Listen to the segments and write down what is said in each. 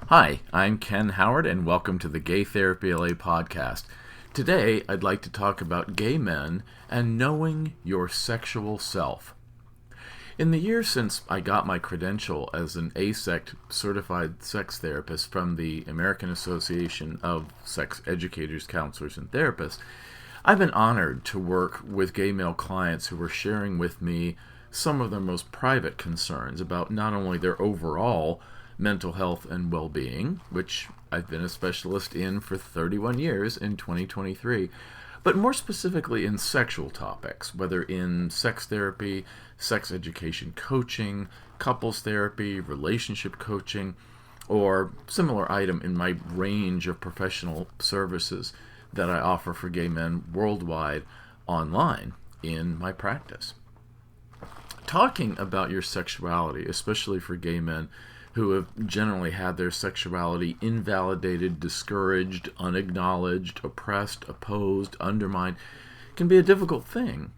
Hi, I'm Ken Howard, and welcome to the Gay Therapy LA podcast. Today, I'd like to talk about gay men and knowing your sexual self. In the years since I got my credential as an AASECT Certified Sex Therapist from the American Association of Sex Educators, Counselors, and Therapists, I've been honored to work with gay male clients who are sharing with me some of their most private concerns about not only their overall mental health and well-being, which I've been a specialist in for 31 years in 2023, but more specifically in sexual topics, whether in sex therapy, sex education coaching, couples therapy, relationship coaching, or similar item in my range of professional services that I offer for gay men worldwide online in my practice. Talking about your sexuality, especially for gay men who have generally had their sexuality invalidated, discouraged, unacknowledged, oppressed, opposed, undermined, can be a difficult thing.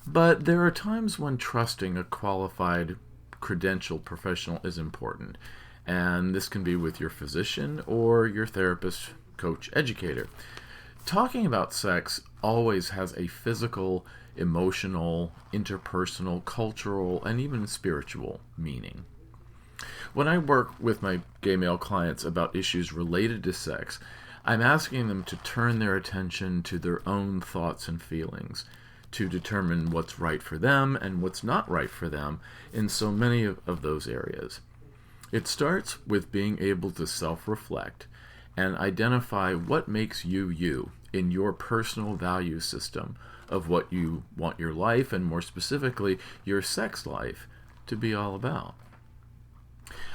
But there are times when trusting a qualified, credentialed professional is important, and this can be with your physician or your therapist, coach, educator. Talking about sex always has a physical, emotional, interpersonal, cultural, and even spiritual meaning. When I work with my gay male clients about issues related to sex, I'm asking them to turn their attention to their own thoughts and feelings, to determine what's right for them and what's not right for them in so many of those areas. It starts with being able to self-reflect and identify what makes you you in your personal value system of what you want your life, and more specifically, your sex life, to be all about.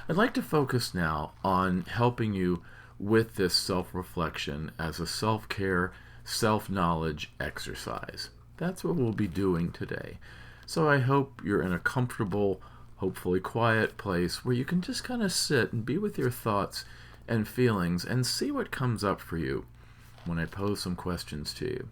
I'd like to focus now on helping you with this self-reflection as a self-care, self-knowledge exercise. That's what we'll be doing today. So I hope you're in a comfortable, hopefully quiet place where you can just kind of sit and be with your thoughts and feelings and see what comes up for you when I pose some questions to you.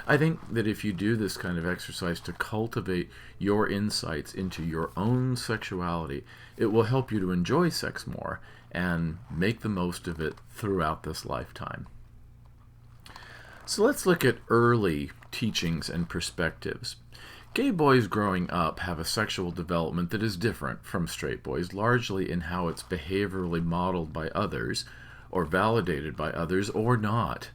I think that if you do this kind of exercise to cultivate your insights into your own sexuality, it will help you to enjoy sex more and make the most of it throughout this lifetime. So let's look at early teachings and perspectives. Gay boys growing up have a sexual development that is different from straight boys, largely in how it's behaviorally modeled by others, or validated by others, or not.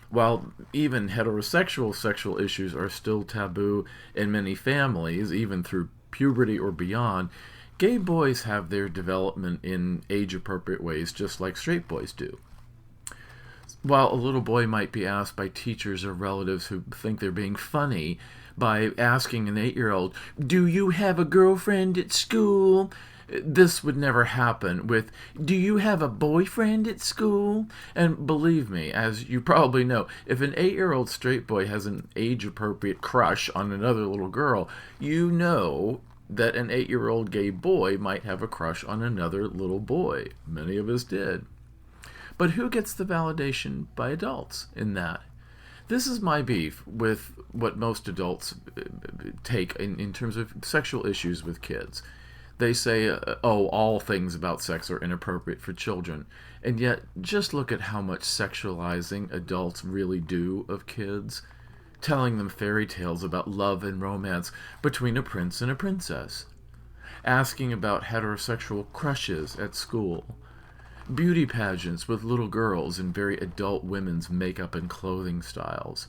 While even heterosexual sexual issues are still taboo in many families, even through puberty or beyond, gay boys have their development in age-appropriate ways just like straight boys do. While a little boy might be asked by teachers or relatives who think they're being funny by asking an 8-year-old, "Do you have a girlfriend at school?" This would never happen with, "Do you have a boyfriend at school?" And believe me, as you probably know, if an 8-year-old straight boy has an age-appropriate crush on another little girl, you know that an 8-year-old gay boy might have a crush on another little boy. Many of us did. But who gets the validation by adults in that? This is my beef with what most adults take in terms of sexual issues with kids. They say, all things about sex are inappropriate for children. And yet, just look at how much sexualizing adults really do of kids, telling them fairy tales about love and romance between a prince and a princess, asking about heterosexual crushes at school, beauty pageants with little girls and very adult women's makeup and clothing styles,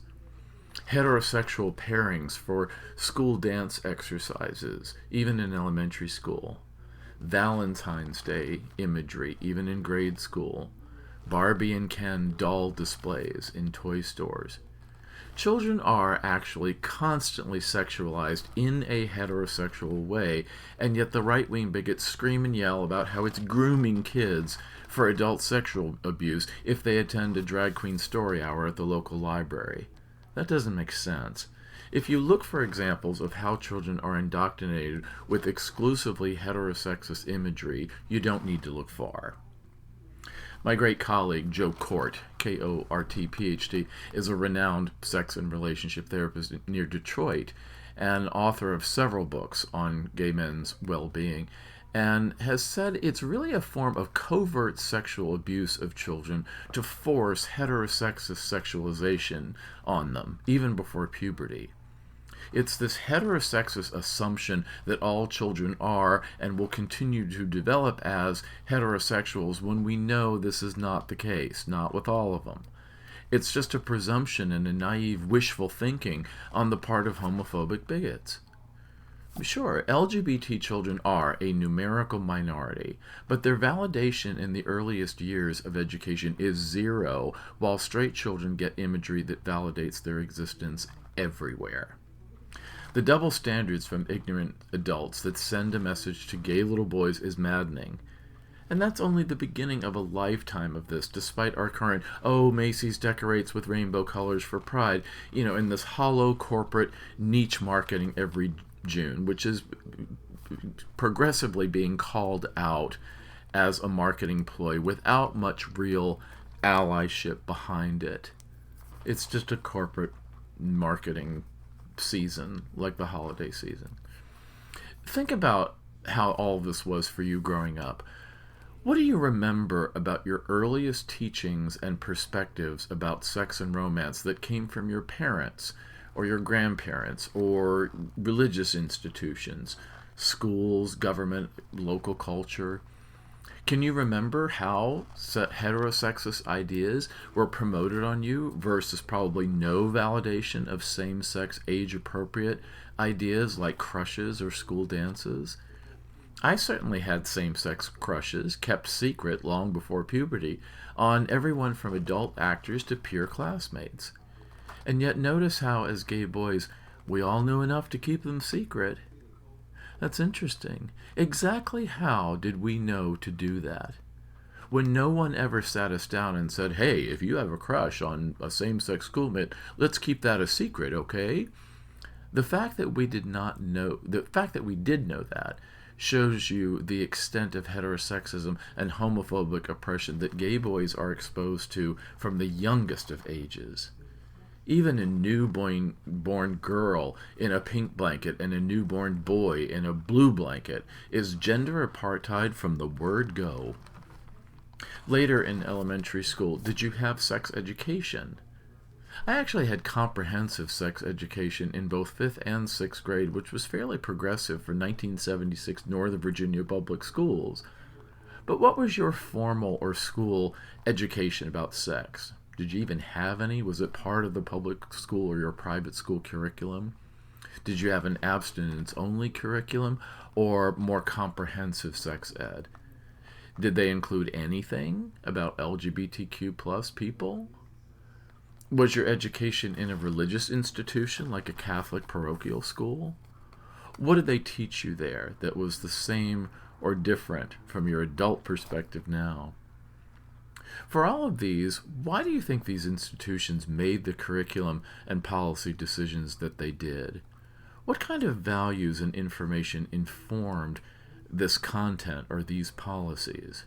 heterosexual pairings for school dance exercises, even in elementary school, Valentine's Day imagery, even in grade school, Barbie and Ken doll displays in toy stores. Children are actually constantly sexualized in a heterosexual way, and yet the right-wing bigots scream and yell about how it's grooming kids for adult sexual abuse if they attend a drag queen story hour at the local library. That doesn't make sense. If you look for examples of how children are indoctrinated with exclusively heterosexist imagery, you don't need to look far. My great colleague, Joe Kort, K-O-R-T, Ph.D., is a renowned sex and relationship therapist near Detroit and author of several books on gay men's well-being. and has said it's really a form of covert sexual abuse of children to force heterosexist sexualization on them, even before puberty. It's this heterosexist assumption that all children are and will continue to develop as heterosexuals when we know this is not the case, not with all of them. It's just a presumption and a naive wishful thinking on the part of homophobic bigots. Sure, LGBT children are a numerical minority, but their validation in the earliest years of education is zero, while straight children get imagery that validates their existence everywhere. The double standards from ignorant adults that send a message to gay little boys is maddening. And that's only the beginning of a lifetime of this, despite our current, oh, Macy's decorates with rainbow colors for Pride, in this hollow corporate niche marketing every June, which is progressively being called out as a marketing ploy without much real allyship behind it. It's just a corporate marketing season, like the holiday season. Think about how all this was for you growing up. What do you remember about your earliest teachings and perspectives about sex and romance that came from your parents or your grandparents or religious institutions, schools, government, local culture? Can you remember how heterosexist ideas were promoted on you versus probably no validation of same-sex, age-appropriate ideas like crushes or school dances? I certainly had same-sex crushes, kept secret long before puberty, on everyone from adult actors to peer classmates. And yet notice how, as gay boys, we all knew enough to keep them secret. That's interesting. Exactly how did we know to do that? When no one ever sat us down and said, hey, if you have a crush on a same-sex schoolmate, let's keep that a secret, okay? The fact that we did know that shows you the extent of heterosexism and homophobic oppression that gay boys are exposed to from the youngest of ages. Even a newborn girl in a pink blanket and a newborn boy in a blue blanket is gender apartheid from the word go. Later in elementary school, did you have sex education? I actually had comprehensive sex education in both 5th and 6th grade, which was fairly progressive for 1976 Northern Virginia public schools. But what was your formal or school education about sex? Did you even have any? Was it part of the public school or your private school curriculum? Did you have an abstinence-only curriculum or more comprehensive sex ed? Did they include anything about LGBTQ plus people? Was your education in a religious institution like a Catholic parochial school? What did they teach you there that was the same or different from your adult perspective now? For all of these, why do you think these institutions made the curriculum and policy decisions that they did? What kind of values and information informed this content or these policies?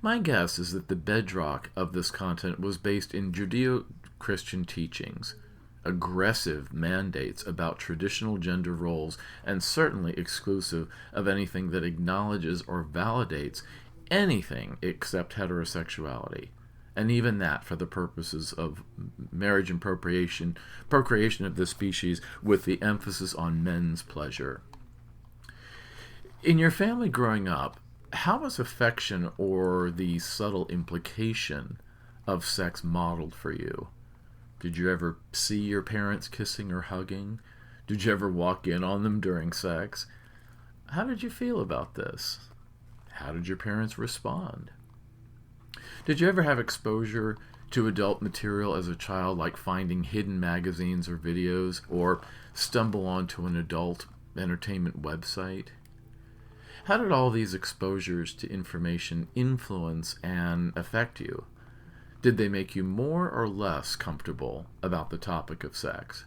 My guess is that the bedrock of this content was based in Judeo-Christian teachings, aggressive mandates about traditional gender roles, and certainly exclusive of anything that acknowledges or validates anything except heterosexuality, and even that for the purposes of marriage and procreation of the species, with the emphasis on men's pleasure. In your family growing up, how was affection or the subtle implication of sex modeled for you? Did you ever see your parents kissing or hugging? Did you ever walk in on them during sex? How did you feel about this? How did your parents respond? Did you ever have exposure to adult material as a child, like finding hidden magazines or videos, or stumble onto an adult entertainment website? How did all these exposures to information influence and affect you? Did they make you more or less comfortable about the topic of sex?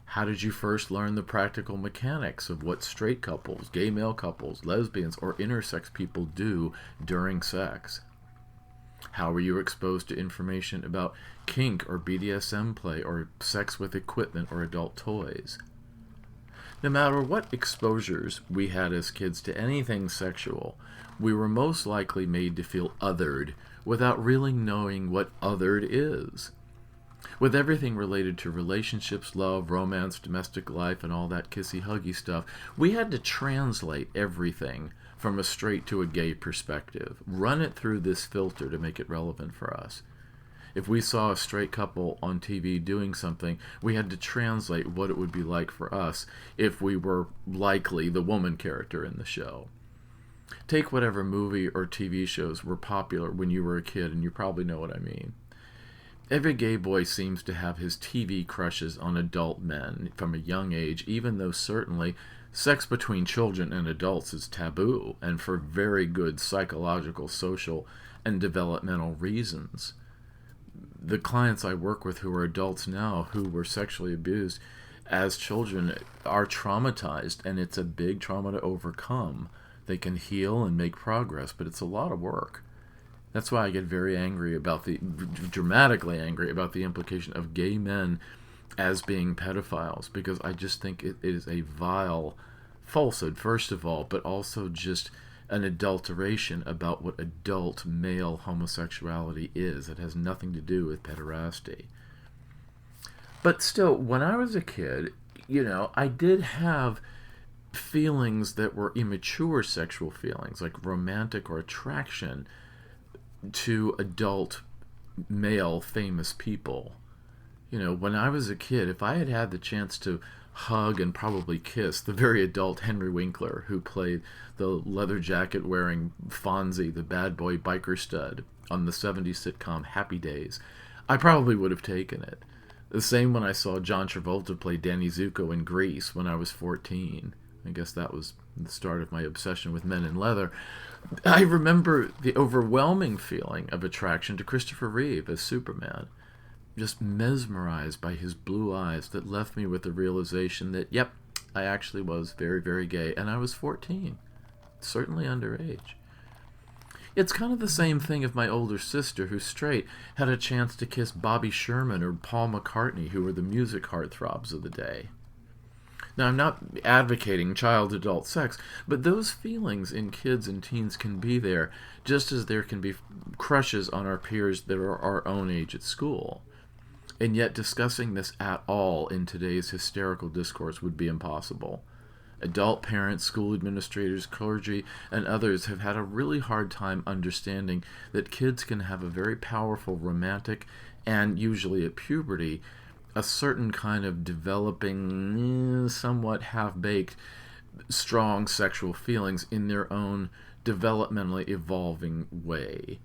How did you first learn the practical mechanics of what straight couples, gay male couples, lesbians, or intersex people do during sex? How were you exposed to information about kink or BDSM play or sex with equipment or adult toys? No matter what exposures we had as kids to anything sexual, we were most likely made to feel othered without really knowing what othered is. With everything related to relationships, love, romance, domestic life, and all that kissy-huggy stuff, we had to translate everything from a straight to a gay perspective, run it through this filter to make it relevant for us. If we saw a straight couple on TV doing something, we had to translate what it would be like for us if we were likely the woman character in the show. Take whatever movie or TV shows were popular when you were a kid, and you probably know what I mean. Every gay boy seems to have his TV crushes on adult men from a young age, even though certainly sex between children and adults is taboo, and for very good psychological, social, and developmental reasons. The clients I work with who are adults now who were sexually abused as children are traumatized, and it's a big trauma to overcome. They can heal and make progress, but it's a lot of work. That's why I get very angry about dramatically angry about the implication of gay men as being pedophiles, because I just think it is a vile falsehood, first of all, but also just an adulteration about what adult male homosexuality is. It has nothing to do with pederasty. But still, when I was a kid, I did have feelings that were immature sexual feelings, like romantic or attraction to adult male famous people. When I was a kid, if I had had the chance to hug and probably kiss the very adult Henry Winkler, who played the leather jacket wearing Fonzie, the bad boy biker stud, on the 70s sitcom Happy Days, I probably would have taken it. The same when I saw John Travolta play Danny Zuko in Grease when I was 14. I guess that was the start of my obsession with men in leather. I remember the overwhelming feeling of attraction to Christopher Reeve as Superman. Just mesmerized by his blue eyes that left me with the realization that, yep, I actually was very, very gay, and I was 14. Certainly underage. It's kind of the same thing if my older sister, who's straight, had a chance to kiss Bobby Sherman or Paul McCartney, who were the music heartthrobs of the day. Now, I'm not advocating child-adult sex, but those feelings in kids and teens can be there, just as there can be crushes on our peers that are our own age at school. And yet discussing this at all in today's hysterical discourse would be impossible. Adult parents, school administrators, clergy, and others have had a really hard time understanding that kids can have a very powerful romantic, and usually at puberty, a certain kind of developing, somewhat half-baked, strong sexual feelings in their own developmentally evolving way.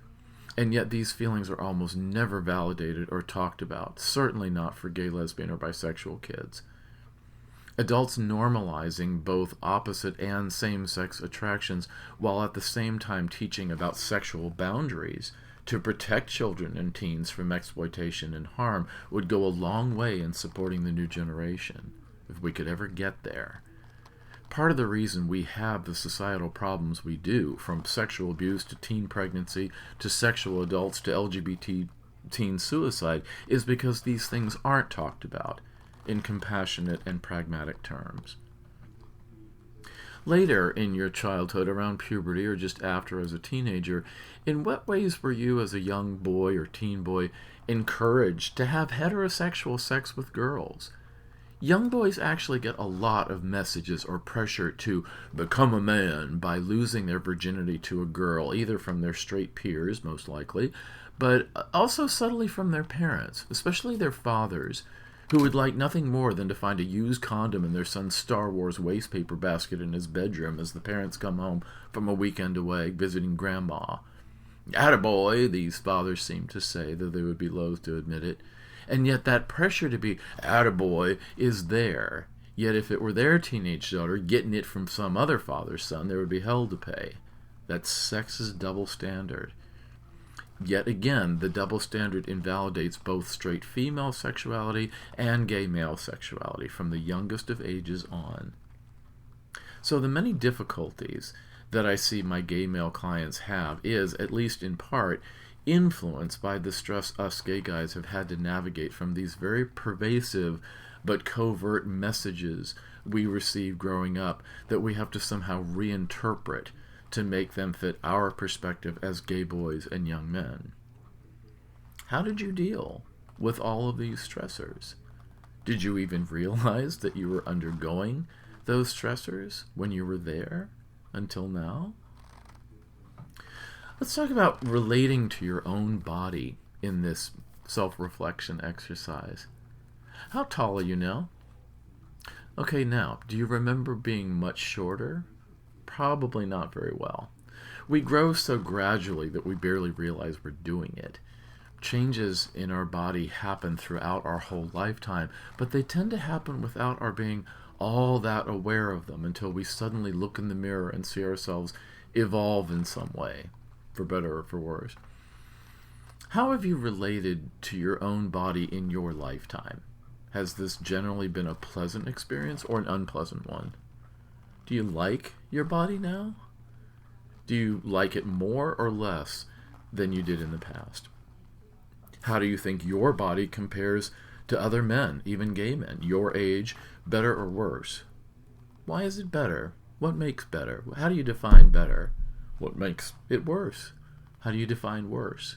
And yet these feelings are almost never validated or talked about, certainly not for gay, lesbian, or bisexual kids. Adults normalizing both opposite and same-sex attractions while at the same time teaching about sexual boundaries to protect children and teens from exploitation and harm would go a long way in supporting the new generation, if we could ever get there. Part of the reason we have the societal problems we do, from sexual abuse to teen pregnancy to sexual adults to LGBT teen suicide, is because these things aren't talked about in compassionate and pragmatic terms. Later in your childhood, around puberty or just after as a teenager, in what ways were you as a young boy or teen boy encouraged to have heterosexual sex with girls? Young boys actually get a lot of messages or pressure to become a man by losing their virginity to a girl, either from their straight peers, most likely, but also subtly from their parents, especially their fathers, who would like nothing more than to find a used condom in their son's Star Wars wastepaper basket in his bedroom as the parents come home from a weekend away visiting grandma. Attaboy, these fathers seem to say, though they would be loath to admit it. And yet that pressure to be attaboy is there. Yet if it were their teenage daughter getting it from some other father's son, there would be hell to pay. That's sex's double standard. Yet again, the double standard invalidates both straight female sexuality and gay male sexuality from the youngest of ages on. So the many difficulties that I see my gay male clients have is, at least in part, influenced by the stress us gay guys have had to navigate from these very pervasive but covert messages we receive growing up that we have to somehow reinterpret to make them fit our perspective as gay boys and young men. How did you deal with all of these stressors? Did you even realize that you were undergoing those stressors when you were there until now? Let's talk about relating to your own body in this self-reflection exercise. How tall are you now? Okay, now, do you remember being much shorter? Probably not very well. We grow so gradually that we barely realize we're doing it. Changes in our body happen throughout our whole lifetime, but they tend to happen without our being all that aware of them until we suddenly look in the mirror and see ourselves evolve in some way, for better or for worse. How have you related to your own body in your lifetime? Has this generally been a pleasant experience or an unpleasant one? Do you like your body now? Do you like it more or less than you did in the past? How do you think your body compares to other men, even gay men, your age, better or worse? Why is it better? What makes better? How do you define better? What makes it worse? How do you define worse?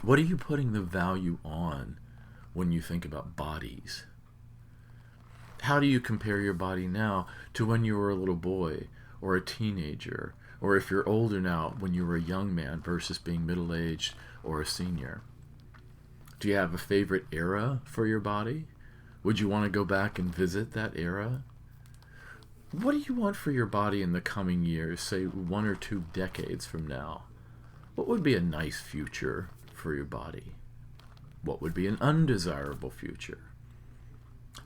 What are you putting the value on when you think about bodies? How do you compare your body now to when you were a little boy or a teenager, or if you're older now, when you were a young man versus being middle-aged or a senior? Do you have a favorite era for your body? Would you want to go back and visit that era? What do you want for your body in the coming years, say 1 or 2 decades from now? What would be a nice future for your body? What would be an undesirable future?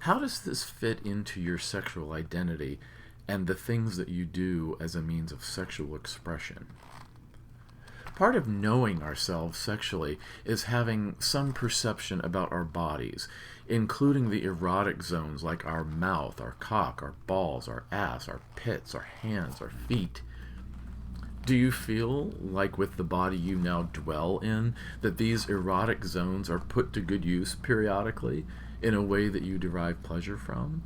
How does this fit into your sexual identity and the things that you do as a means of sexual expression? Part of knowing ourselves sexually is having some perception about our bodies, including the erotic zones like our mouth, our cock, our balls, our ass, our pits, our hands, our feet. Do you feel like with the body you now dwell in that these erotic zones are put to good use periodically in a way that you derive pleasure from?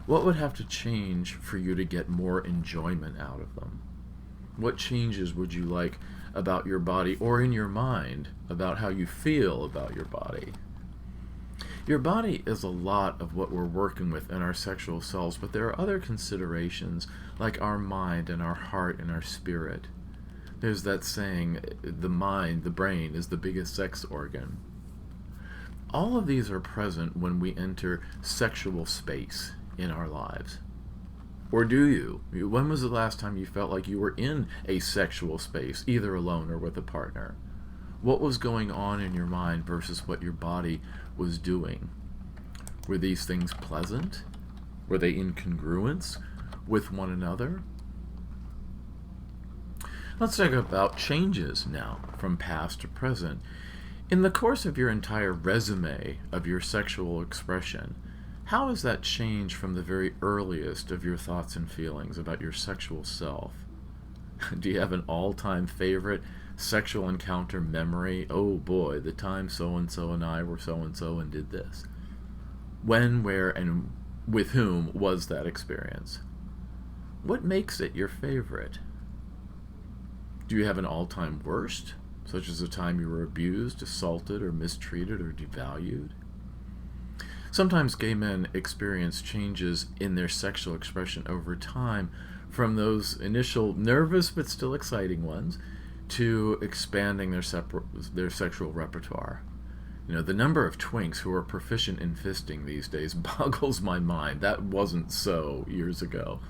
What would have to change for you to get more enjoyment out of them? What changes would you like about your body or in your mind about how you feel about your body? Your body is a lot of what we're working with in our sexual selves, but there are other considerations like our mind and our heart and our spirit. There's that saying, the mind, the brain, is the biggest sex organ. All of these are present when we enter sexual space in our lives. Or do you? When was the last time you felt like you were in a sexual space, either alone or with a partner? What was going on in your mind versus what your body was doing? Were these things pleasant? Were they in congruence with one another? Let's talk about changes now, from past to present. In the course of your entire resume of your sexual expression, how has that changed from the very earliest of your thoughts and feelings about your sexual self? Do you have an all-time favorite sexual encounter memory? Oh boy, the time so-and-so and I were so-and-so and did this. When, where, and with whom was that experience? What makes it your favorite? Do you have an all-time worst, such as a time you were abused, assaulted, or mistreated, or devalued? Sometimes gay men experience changes in their sexual expression over time, from those initial nervous but still exciting ones to expanding their sexual repertoire. You know, the number of twinks who are proficient in fisting these days boggles my mind. That wasn't so years ago.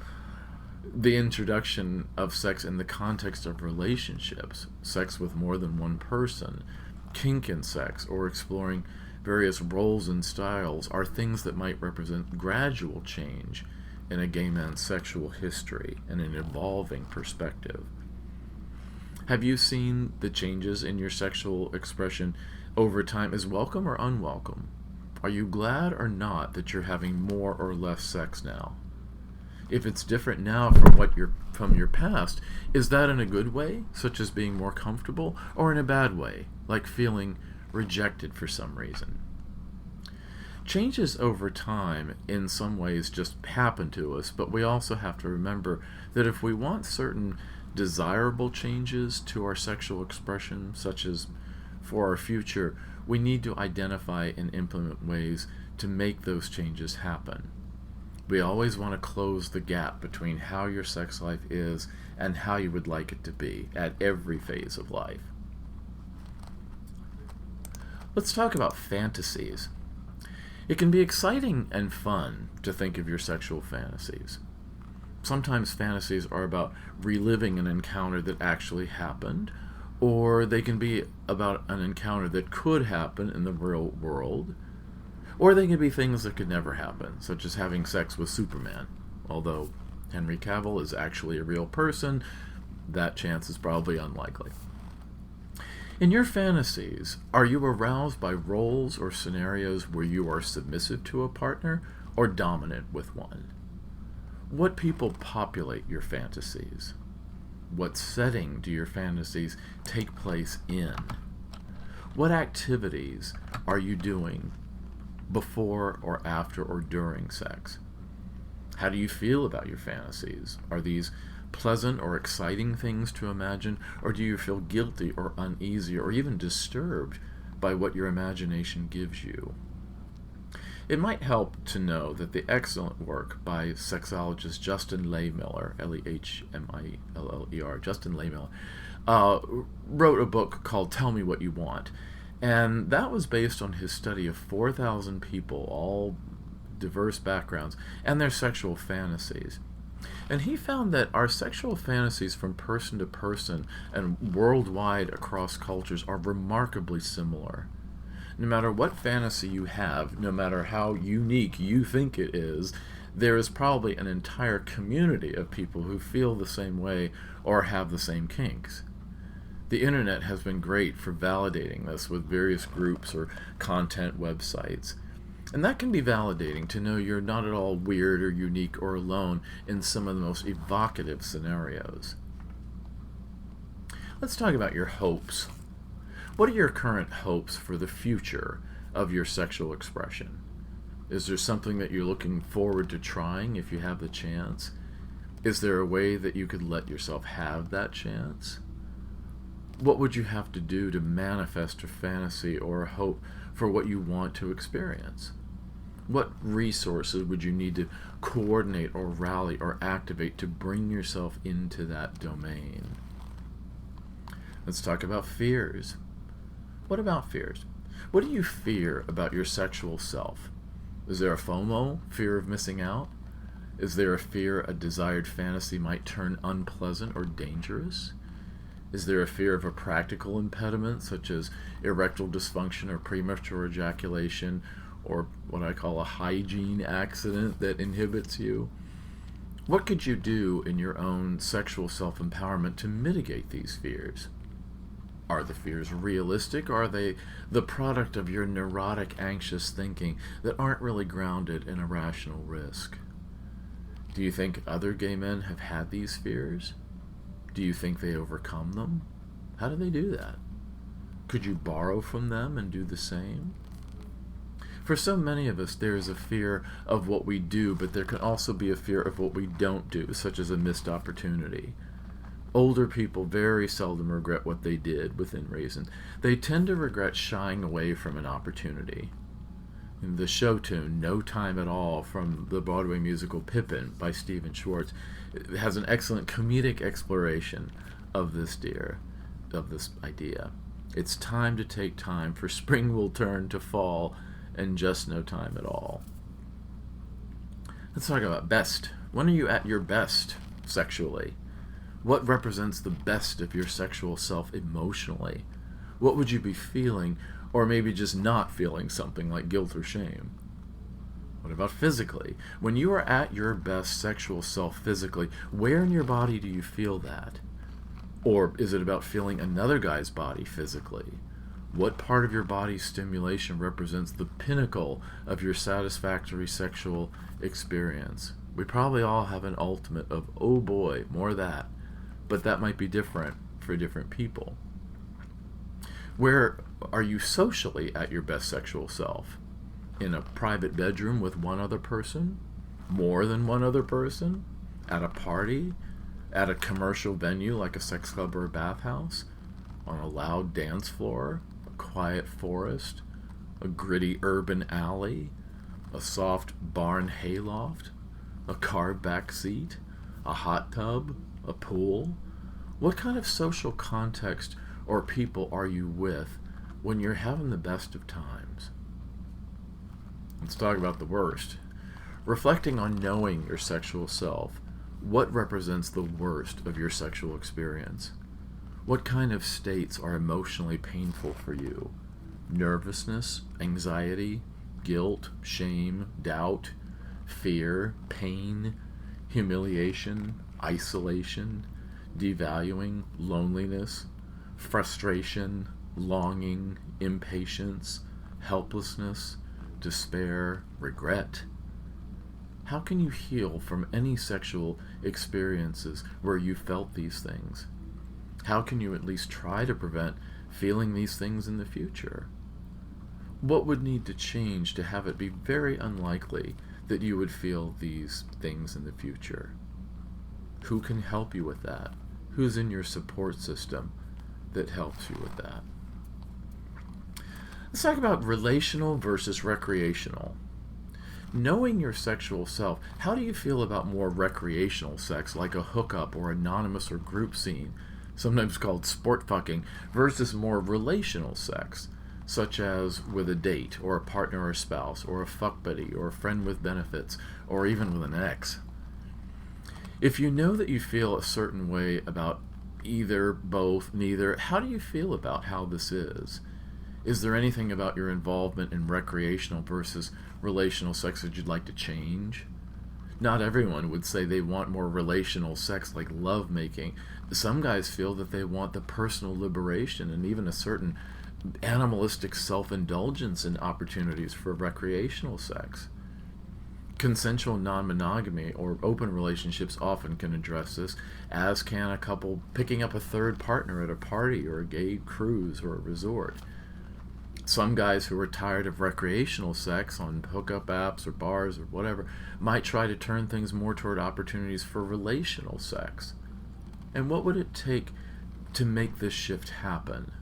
The introduction of sex in the context of relationships, sex with more than one person, kink in sex, or exploring various roles and styles are things that might represent gradual change in a gay man's sexual history and an evolving perspective. Have you seen the changes in your sexual expression over time as welcome or unwelcome? Are you glad or not that you're having more or less sex now? If it's different now from your past, is that in a good way, such as being more comfortable, or in a bad way, like feeling rejected for some reason? Changes over time in some ways just happen to us, but we also have to remember that if we want certain desirable changes to our sexual expression, such as for our future, we need to identify and implement ways to make those changes happen. We always want to close the gap between how your sex life is and how you would like it to be at every phase of life. Let's talk about fantasies. It can be exciting and fun to think of your sexual fantasies. Sometimes fantasies are about reliving an encounter that actually happened, or they can be about an encounter that could happen in the real world, or they can be things that could never happen, such as having sex with Superman. Although Henry Cavill is actually a real person, that chance is probably unlikely. In your fantasies, are you aroused by roles or scenarios where you are submissive to a partner or dominant with one? What people populate your fantasies? What setting do your fantasies take place in? What activities are you doing before or after or during sex? How do you feel about your fantasies? Are these pleasant or exciting things to imagine, or do you feel guilty or uneasy or even disturbed by what your imagination gives you? It might help to know that the excellent work by sexologist Justin Lehmiller, Lehmiller, Justin Lehmiller, wrote a book called Tell Me What You Want. And that was based on his study of 4,000 people, all diverse backgrounds, and their sexual fantasies. And he found that our sexual fantasies from person to person and worldwide across cultures are remarkably similar. No matter what fantasy you have, no matter how unique you think it is, there is probably an entire community of people who feel the same way or have the same kinks. The internet has been great for validating this with various groups or content websites. And that can be validating to know you're not at all weird or unique or alone in some of the most evocative scenarios. Let's talk about your hopes. What are your current hopes for the future of your sexual expression? Is there something that you're looking forward to trying if you have the chance? Is there a way that you could let yourself have that chance? What would you have to do to manifest a fantasy or a hope for what you want to experience? What resources would you need to coordinate or rally or activate to bring yourself into that domain? Let's talk about fears. What about fears? What do you fear about your sexual self? Is there a FOMO, fear of missing out? Is there a fear a desired fantasy might turn unpleasant or dangerous? Is there a fear of a practical impediment, such as erectile dysfunction or premature ejaculation, or what I call a hygiene accident that inhibits you? What could you do in your own sexual self-empowerment to mitigate these fears? Are the fears realistic, or are they the product of your neurotic, anxious thinking that aren't really grounded in a rational risk? Do you think other gay men have had these fears? Do you think they overcome them? How do they do that? Could you borrow from them and do the same? For so many of us, there is a fear of what we do, but there can also be a fear of what we don't do, such as a missed opportunity. Older people very seldom regret what they did within reason. They tend to regret shying away from an opportunity. In the show tune, No Time at All, from the Broadway musical Pippin by Stephen Schwartz, it has an excellent comedic exploration of this idea. It's time to take time, for spring will turn to fall, and just no time at all. Let's talk about best. When are you at your best sexually? What represents the best of your sexual self emotionally? What would you be feeling, or maybe just not feeling something like guilt or shame? What about physically? When you are at your best sexual self physically, where in your body do you feel that? Or is it about feeling another guy's body physically? What part of your body's stimulation represents the pinnacle of your satisfactory sexual experience? We probably all have an ultimate of, oh boy, more of that. But that might be different for different people. Where are you socially at your best sexual self? in a private bedroom with one other person, more than one other person, at a party, at a commercial venue like a sex club or a bathhouse, on a loud dance floor, a quiet forest, a gritty urban alley, a soft barn hayloft, a car back seat, a hot tub, a pool? What kind of social context or people are you with when you're having the best of times? Let's talk about the worst. Reflecting on knowing your sexual self, what represents the worst of your sexual experience? What kind of states are emotionally painful for you? Nervousness, anxiety, guilt, shame, doubt, fear, pain, humiliation, isolation, devaluing, loneliness, frustration, longing, impatience, helplessness, despair, regret? How can you heal from any sexual experiences where you felt these things? How can you at least try to prevent feeling these things in the future? What would need to change to have it be very unlikely that you would feel these things in the future? Who can help you with that? Who's in your support system that helps you with that? Let's talk about relational versus recreational. Knowing your sexual self, how do you feel about more recreational sex, like a hookup or anonymous or group scene, sometimes called sport fucking, versus more relational sex, such as with a date, or a partner or spouse, or a fuck buddy, or a friend with benefits, or even with an ex? If you know that you feel a certain way about either, both, neither, how do you feel about how this is? Is there anything about your involvement in recreational versus relational sex that you'd like to change? Not everyone would say they want more relational sex like lovemaking. Some guys feel that they want the personal liberation and even a certain animalistic self-indulgence in opportunities for recreational sex. Consensual non-monogamy or open relationships often can address this, as can a couple picking up a third partner at a party or a gay cruise or a resort. Some guys who are tired of recreational sex on hookup apps or bars or whatever might try to turn things more toward opportunities for relational sex. And what would it take to make this shift happen?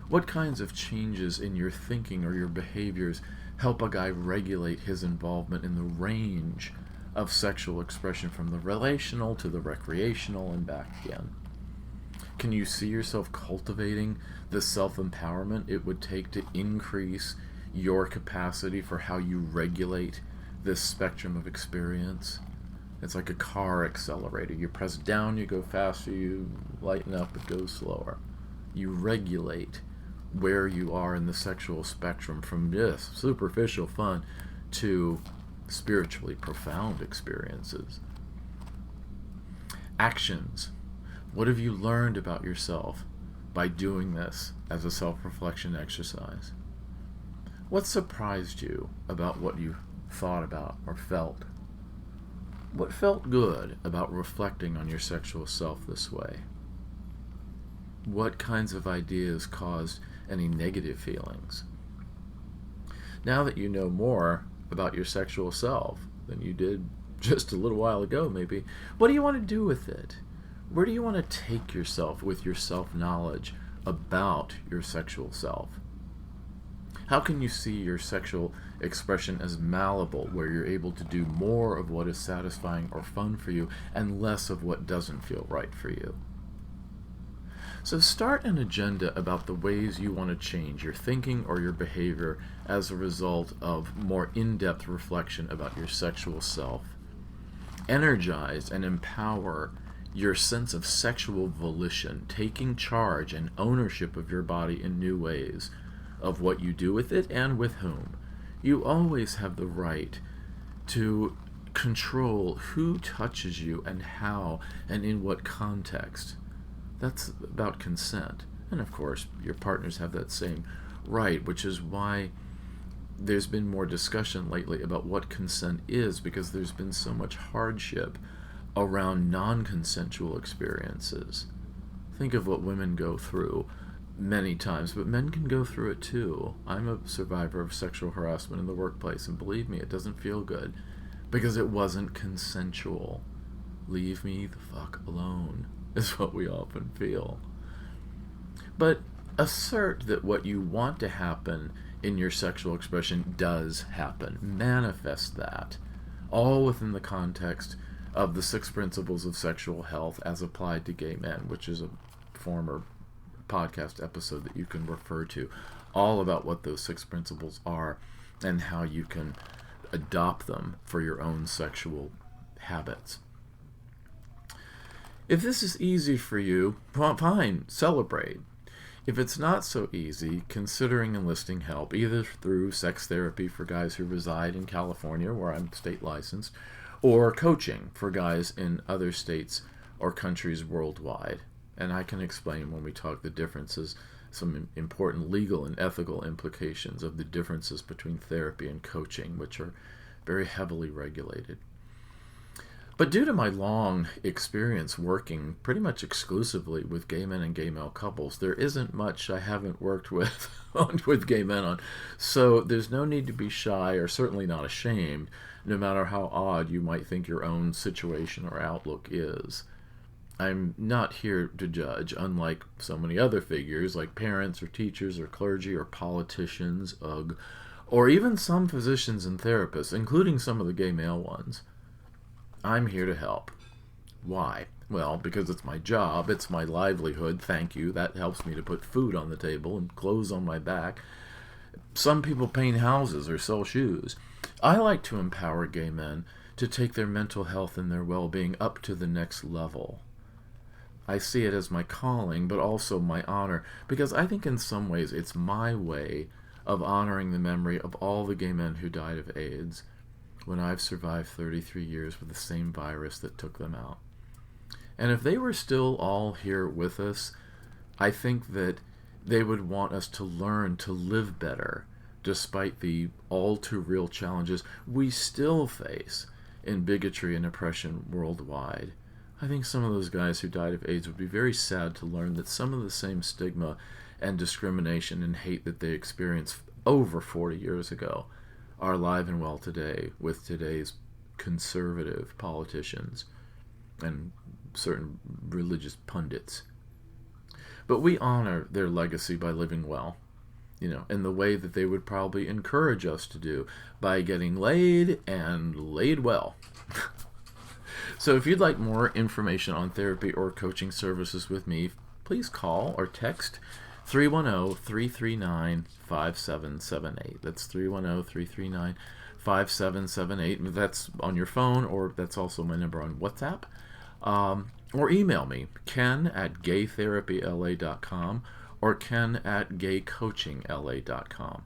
What kinds of changes in your thinking or your behaviors help a guy regulate his involvement in the range of sexual expression from the relational to the recreational and back again? Can you see yourself cultivating the self-empowerment it would take to increase your capacity for how you regulate this spectrum of experience? It's like a car accelerator. You press down, you go faster, you lighten up, it goes slower. You regulate where you are in the sexual spectrum from just superficial fun to spiritually profound experiences. Actions. What have you learned about yourself by doing this as a self-reflection exercise? What surprised you about what you thought about or felt? What felt good about reflecting on your sexual self this way? What kinds of ideas caused any negative feelings? Now that you know more about your sexual self than you did just a little while ago maybe, what do you want to do with it? Where do you want to take yourself with your self-knowledge about your sexual self? How can you see your sexual expression as malleable, where you're able to do more of what is satisfying or fun for you and less of what doesn't feel right for you? So start an agenda about the ways you want to change your thinking or your behavior as a result of more in-depth reflection about your sexual self. Energize and empower your sense of sexual volition, taking charge and ownership of your body in new ways, of what you do with it and with whom. You always have the right to control who touches you and how and in what context. That's about consent. And of course, your partners have that same right, which is why there's been more discussion lately about what consent is, because there's been so much hardship around non-consensual experiences. Think of what women go through many times, but men can go through it too. I'm a survivor of sexual harassment in the workplace, and believe me, it doesn't feel good because it wasn't consensual. Leave me the fuck alone, is what we often feel. But assert that what you want to happen in your sexual expression does happen. Manifest that, all within the context of the 6 principles of sexual health as applied to gay men, which is a former podcast episode that you can refer to, all about what those 6 principles are and how you can adopt them for your own sexual habits. If this is easy for you, fine, celebrate. If it's not so easy, considering enlisting help, either through sex therapy for guys who reside in California, where I'm state licensed, or coaching for guys in other states or countries worldwide. And I can explain when we talk the differences, some important legal and ethical implications of the differences between therapy and coaching, which are very heavily regulated. But due to my long experience working pretty much exclusively with gay men and gay male couples, there isn't much I haven't worked with with gay men on. So there's no need to be shy or certainly not ashamed, no matter how odd you might think your own situation or outlook is. I'm not here to judge, unlike so many other figures like parents or teachers or clergy or politicians, or even some physicians and therapists, including some of the gay male ones. I'm here to help. Why? Well, because it's my job, it's my livelihood, thank you. That helps me to put food on the table and clothes on my back. Some people paint houses or sell shoes. I like to empower gay men to take their mental health and their well-being up to the next level. I see it as my calling, but also my honor, because I think in some ways it's my way of honoring the memory of all the gay men who died of AIDS, when I've survived 33 years with the same virus that took them out. And if they were still all here with us, I think that they would want us to learn to live better, despite the all too real challenges we still face in bigotry and oppression worldwide. I think some of those guys who died of AIDS would be very sad to learn that some of the same stigma and discrimination and hate that they experienced over 40 years ago are alive and well today with today's conservative politicians and certain religious pundits. But we honor their legacy by living well, in the way that they would probably encourage us to do, by getting laid and laid well. So if you'd like more information on therapy or coaching services with me, please call or text 310-339-5778. That's 310-339-5778. That's on your phone, or that's also my number on WhatsApp. Or email me, ken@gaytherapyla.com or ken@gaycoachingla.com.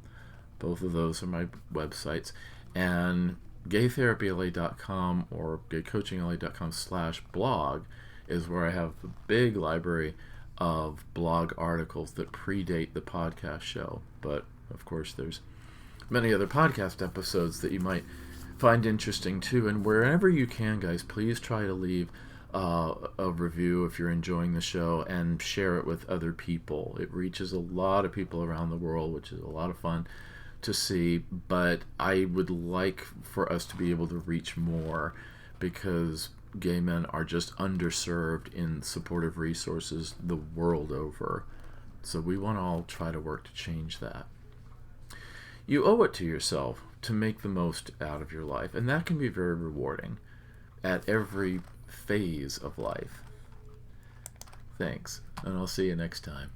Both of those are my websites. And gaytherapyla.com or gaycoachingla.com/blog is where I have a big library of blog articles that predate the podcast show. But of course there's many other podcast episodes that you might find interesting too. And wherever you can, guys, please try to leave a review if you're enjoying the show and share it with other people. It reaches a lot of people around the world, which is a lot of fun to see. But I would like for us to be able to reach more, because gay men are just underserved in supportive resources the world over. So we want to all try to work to change that. You owe it to yourself to make the most out of your life, and that can be very rewarding at every phase of life. Thanks, and I'll see you next time.